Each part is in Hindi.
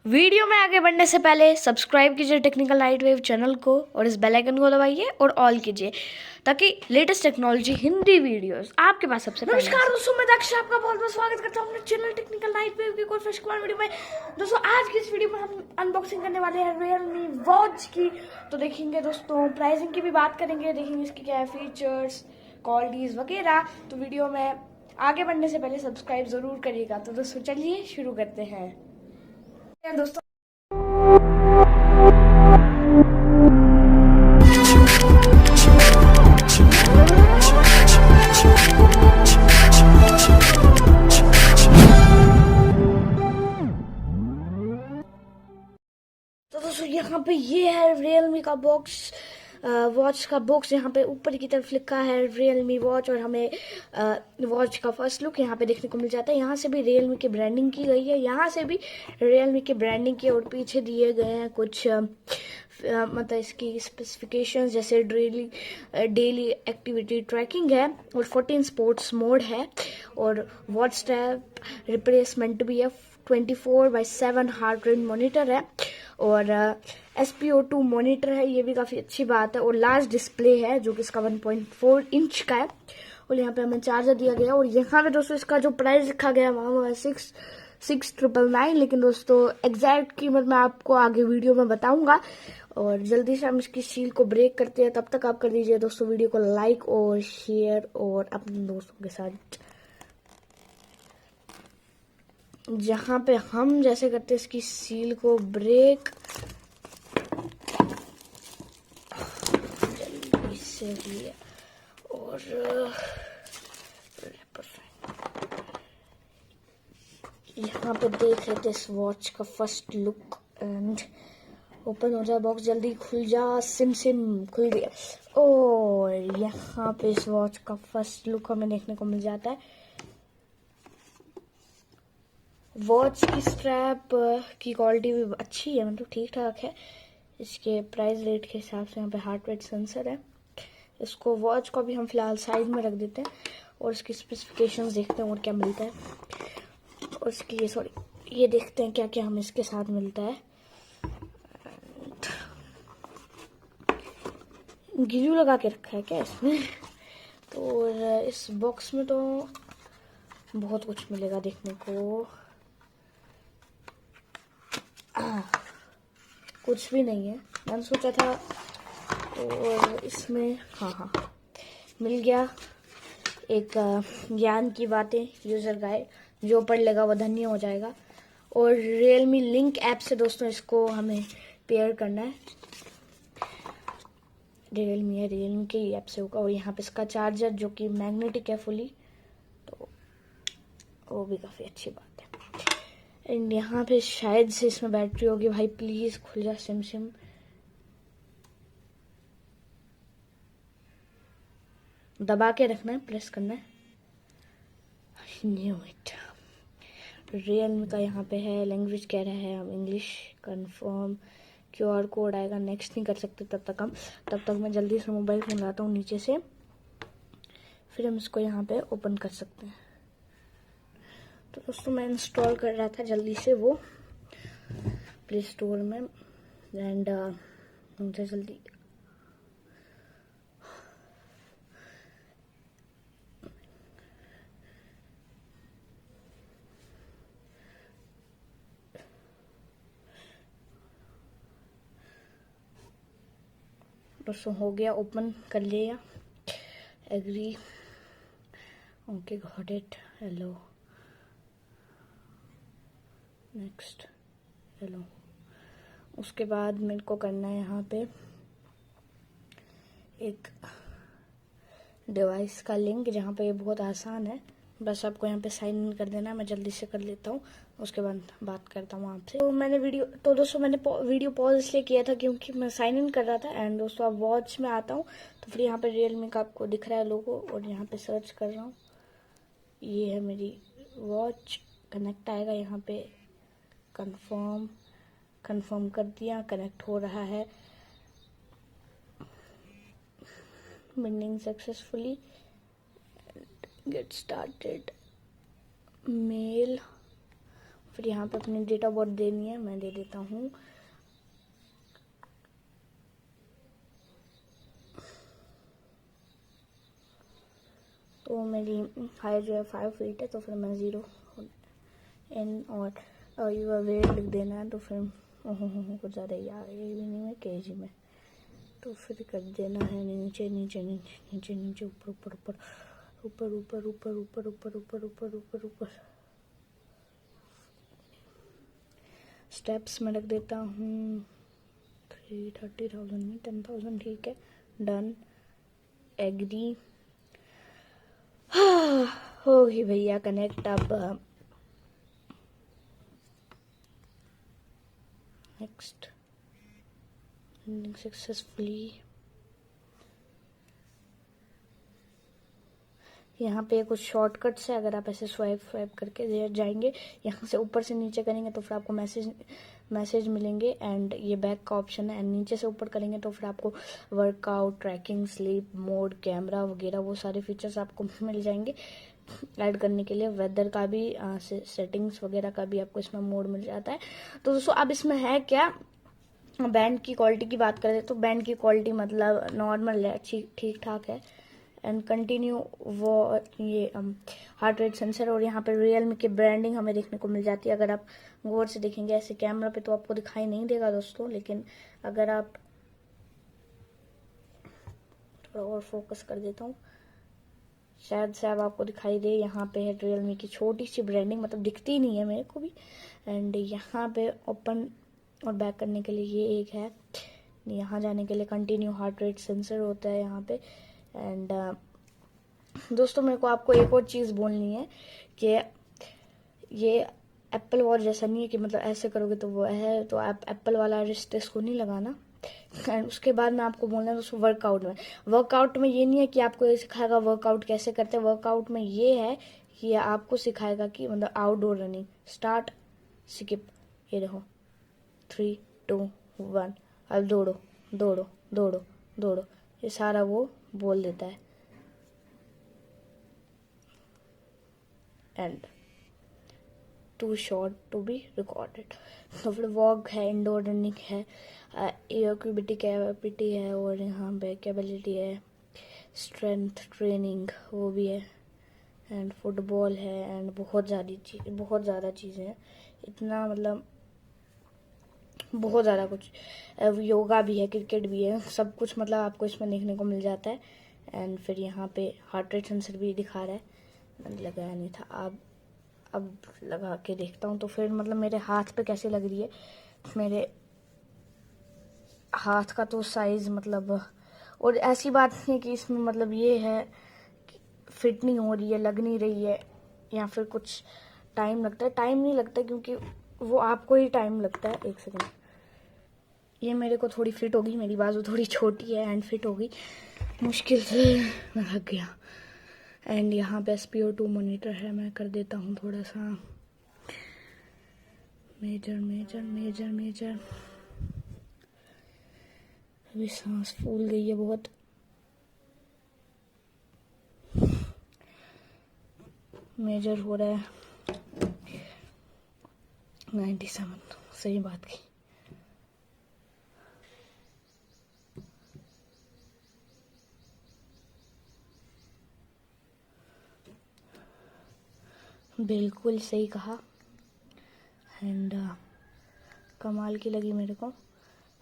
वीडियो में आगे बढ़ने से पहले सब्सक्राइब कीजिए टेक्निकल नाइट वेव चैनल को और इस बेल आइकन को दबाइए और ऑल कीजिए ताकि लेटेस्ट टेक्नोलॉजी हिंदी वीडियोस आपके पास सबसे पहले। नमस्कार दोस्तों, मैं दक्ष आपका बहुत बहुत स्वागत करता हूं अपने चैनल टेक्निकल नाइट वेव की कोई फ्रेश वीडियो में। दोस्तों आज की इस वीडियो में हम अनबॉक्सिंग करने वाले हैं Realme वॉच की। तो देखेंगे दोस्तों, प्राइसिंग की भी बात करेंगे, देखेंगे इसकी क्या है फीचर्स, क्वालिटीज वगैरह। तो वीडियो में आगे बढ़ने से पहले सब्सक्राइब जरूर करिएगा। तो दोस्तों चलिए शुरू करते हैं दोस्तों। तो दोस्तों यहाँ पे ये है Realme का बॉक्स, वॉच का बॉक्स। यहाँ पे ऊपर की तरफ लिखा है Realme वॉच और हमें वॉच का फर्स्ट लुक यहाँ पे देखने को मिल जाता है। यहाँ से भी Realme की ब्रांडिंग की गई है, यहाँ से भी Realme की ब्रांडिंग की, और पीछे दिए गए हैं कुछ मतलब इसकी स्पेसिफिकेशंस, जैसे डेली एक्टिविटी ट्रैकिंग है और 14 स्पोर्ट्स मोड है और वॉच स्ट्रैप रिप्लेसमेंट भी है, 24/7 हार्ट रेट मॉनिटर है और SpO2 मॉनिटर है, ये भी काफ़ी अच्छी बात है। और लार्ज डिस्प्ले है जो कि इसका 1.4 इंच का है और यहाँ पे हमें चार्जर दिया गया। और यहाँ पे दोस्तों इसका जो प्राइस लिखा गया वहाँ है 6,999, लेकिन दोस्तों एग्जैक्ट कीमत मैं आपको आगे वीडियो में बताऊंगा। और जल्दी से हम इसकी सील को ब्रेक करते हैं, तब तक आप कर दीजिए दोस्तों वीडियो को लाइक और शेयर और अपने दोस्तों के साथ। जहाँ पे हम जैसे करते हैं इसकी सील को ब्रेक, जल्दी से भी, और यहाँ पे देख लेते इस वॉच का फर्स्ट लुक। एंड ओपन हो जाए बॉक्स, जल्दी खुल जा, सिम खुल गया। और यहाँ पे इस वॉच का फर्स्ट लुक हमें देखने को मिल जाता है। वॉच की स्ट्रैप की क्वालिटी भी अच्छी है, मतलब ठीक ठाक है। इसके प्राइस रेट के हिसाब से यहाँ पे हार्ट रेट सेंसर है। इसको वॉच को भी हम फिलहाल साइड में रख देते हैं और इसकी स्पेसिफिकेशंस देखते हैं और क्या मिलता है, और इसकी ये देखते हैं क्या क्या हमें इसके साथ मिलता है। ग्लू लगा के रखा है क्या इसमें? तो इस बॉक्स में तो बहुत कुछ मिलेगा देखने को। कुछ भी नहीं है, मैंने सोचा था। और इसमें हाँ मिल गया एक ज्ञान की बातें, यूजर गाइड, जो पढ़ लेगा वो धन्य हो जाएगा। और Realme लिंक ऐप से दोस्तों इसको हमें पेयर करना है। Realme के ऐप से होगा। और यहाँ पे इसका चार्जर जो कि मैग्नेटिक है फुली, तो वो भी काफ़ी अच्छी बात है। एंड यहाँ पे शायद से इसमें बैटरी होगी। भाई प्लीज खुल जा सिम। दबा के रखना है, प्रेस करना है। Realme का यहाँ पे है, लैंग्वेज कह रहा है हम इंग्लिश, कंफर्म। QR कोड आएगा, नेक्स्ट नहीं कर सकते तब तक मैं जल्दी से मोबाइल फोन लाता हूँ नीचे से, फिर हम इसको यहाँ पे ओपन कर सकते हैं। तो दोस्तों मैं इंस्टॉल कर रहा था जल्दी से वो प्ले स्टोर में, एंड मुझे जल्दी दोस्तों हो गया, ओपन कर लिया। Agree, okay got it, hello, next, hello. उसके बाद मेरे को करना है यहाँ पे एक डिवाइस का लिंक, जहाँ पे ये बहुत आसान है, बस आपको यहाँ पे साइन इन कर देना है। मैं जल्दी से कर लेता हूँ, उसके बाद बात करता हूँ आपसे। तो दोस्तों मैंने वीडियो पॉज इसलिए किया था क्योंकि मैं साइन इन कर रहा था। एंड दोस्तों अब वॉच में आता हूँ तो फिर यहाँ पे Realme का आपको दिख रहा है लोगो, और यहाँ पे सर्च कर रहा हूँ। ये है मेरी वॉच, कनेक्ट आएगा यहाँ पे, कंफर्म कर दिया, कनेक्ट हो रहा है, binding successfully, get started, mail, फिर यहाँ पे अपनी डेट ऑफ बर्थ देनी है, मैं दे देता हूँ। तो मेरी हाइट जो है 5 फीट है, तो फिर मैं 0 एन और यूर वेट लिख देना है। तो फिर कुछ ज़्यादा ही आ गई, ये भी नहीं है केजी में, तो फिर कर देना है नीचे नीचे नीचे नीचे नीचे, ऊपर ऊपर ऊपर ऊपर ऊपर ऊपर ऊपर ऊपर ऊपर ऊपर ऊपर। स्टेप्स में रख देता हूँ 30,000 में 10,000, ठीक है, डन, एग्री। होगी भैया कनेक्ट। अब नेक्स्ट, सक्सेसफुली। यहाँ पे कुछ शॉर्टकट्स है, अगर आप ऐसे स्वाइप करके जाएंगे, यहाँ से ऊपर से नीचे करेंगे तो फिर आपको मैसेज मिलेंगे, एंड ये बैक का ऑप्शन है, एंड नीचे से ऊपर करेंगे तो फिर आपको workout, tracking, sleep mode, camera वगैरह वो सारे फीचर्स आपको मिल जाएंगे ऐड करने के लिए। वेदर का भी सेटिंग्स वगैरह का भी आपको इसमें मोड मिल जाता है। तो दोस्तों अब इसमें है क्या, बैंड की क्वालिटी की बात करें तो बैंड की क्वालिटी मतलब नॉर्मल है, ठीक ठाक है। एंड कंटिन्यू वो ये हार्ट रेट सेंसर, और यहाँ पे रियलमी की ब्रांडिंग हमें देखने को मिल जाती है। अगर आप गौर से देखेंगे ऐसे कैमरा पे तो आपको दिखाई नहीं देगा दोस्तों, लेकिन अगर आप थोड़ा और फोकस कर देता हूँ, शायद से अब आपको दिखाई दे, यहाँ पे है रियलमी की छोटी सी ब्रांडिंग, मतलब दिखती नहीं है मेरे को भी। एंड यहाँ पे ओपन और बैक करने के लिए ये एक है, यहाँ जाने के लिए कंटिन्यू हार्ट रेट सेंसर होता है यहाँ पे। एंड दोस्तों मेरे को आपको एक और चीज़ बोलनी है कि ये एप्पल वॉच जैसा नहीं है कि मतलब ऐसे करोगे तो वो है, तो आप एप्पल वाला रिस्ट इसको नहीं लगाना। एंड उसके बाद में आपको बोलना है दोस्तों वर्कआउट में ये नहीं है कि आपको ये सिखाएगा वर्कआउट कैसे करते हैं। वर्कआउट में ये है कि आपको सिखाएगा कि मतलब आउटडोर रनिंग, स्टार्ट, स्किप, ये देखो 3 2 1, अब दौड़ो दौड़ो दौड़ो दौड़ो, ये सारा वो बोल देता है। And too short to be recorded. तो फिर वॉक है, इंडोर रनिंग है, एक्टिविटी कैपेबिलिटी है, और यहाँ पे कैपेबिलिटी है, स्ट्रेंथ ट्रेनिंग वो भी है, एंड फुटबॉल है, एंड बहुत ज़्यादा चीज़ें हैं। इतना मतलब बहुत ज़्यादा कुछ, योगा भी है, क्रिकेट भी है, सब कुछ मतलब आपको इसमें देखने को मिल जाता है। एंड फिर यहाँ पे हार्ट रेट सेंसर भी दिखा रहा है, मैंने लगाया नहीं था, अब लगा के देखता हूँ तो फिर मतलब मेरे हाथ पे कैसे लग रही है। मेरे हाथ का तो साइज मतलब, और ऐसी बात नहीं है कि इसमें मतलब ये है कि फिट नहीं हो रही है, लग नहीं रही है, या फिर कुछ टाइम लगता है। टाइम नहीं लगता क्योंकि वो आपको ही टाइम लगता है। एक सेकंड, ये मेरे को थोड़ी फिट होगी, मेरी बाजू थोड़ी छोटी है एंड फिट होगी, मुश्किल से लग गया। एंड यहाँ पे SpO2 मॉनिटर है, मैं कर देता हूँ थोड़ा सा मेजर। अभी सांस फूल गई है बहुत। मेजर हो रहा है 97, सही बात की। बिल्कुल सही कहा। एंड कमाल की लगी मेरे को।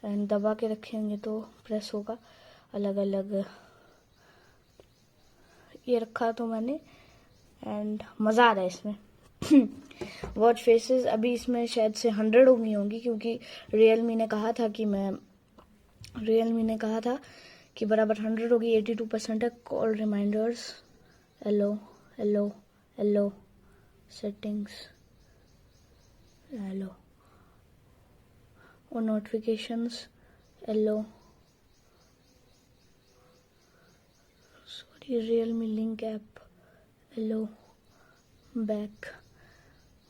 एंड दबा के रखेंगे तो प्रेस होगा, अलग अलग ये रखा तो मैंने, एंड मज़ा आ रहा है इसमें। वॉच फेसेस अभी इसमें शायद से 100 हो गई होंगी, क्योंकि रियलमी ने कहा था कि बराबर 100 होगी। 82% है। Call reminders, hello settings, hello, और notifications, hello, sorry, Realme link app, hello, back,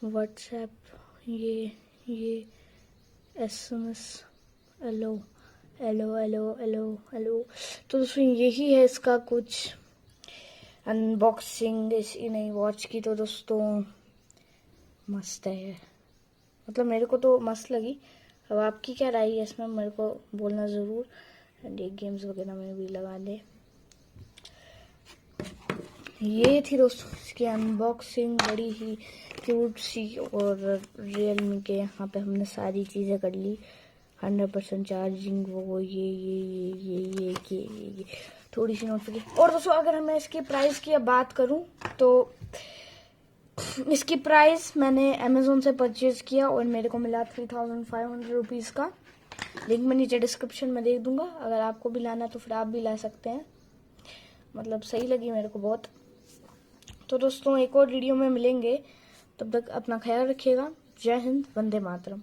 WhatsApp, ये SMS, हेलो। तो दोस्तों यही है इसका कुछ अनबॉक्सिंग इस नई वॉच की। तो दोस्तों मस्त है, मतलब मेरे को तो मस्त लगी। अब आपकी क्या राय है इसमें, मेरे को बोलना ज़रूर। एंड ये गेम्स वगैरह में भी लगा दे। ये थी दोस्तों इसकी अनबॉक्सिंग, बड़ी ही क्यूट सी। और रियलमी के यहाँ पे हमने सारी चीज़ें कर ली। 100% चार्जिंग, वो ये थोड़ी सी नोटिफिकेशन। और दोस्तों अगर मैं इसके प्राइस की अब बात करूं तो इसकी प्राइस मैंने अमेजोन से परचेज किया और मेरे को मिला 3500 रुपीज़ का। लिंक मैं नीचे डिस्क्रिप्शन में दे दूंगा, अगर आपको भी लाना तो फिर आप भी ला सकते हैं। मतलब सही लगी मेरे को बहुत। तो दोस्तों एक और वीडियो में मिलेंगे, तब तक अपना ख्याल रखिएगा। जय हिंद, वंदे मातरम।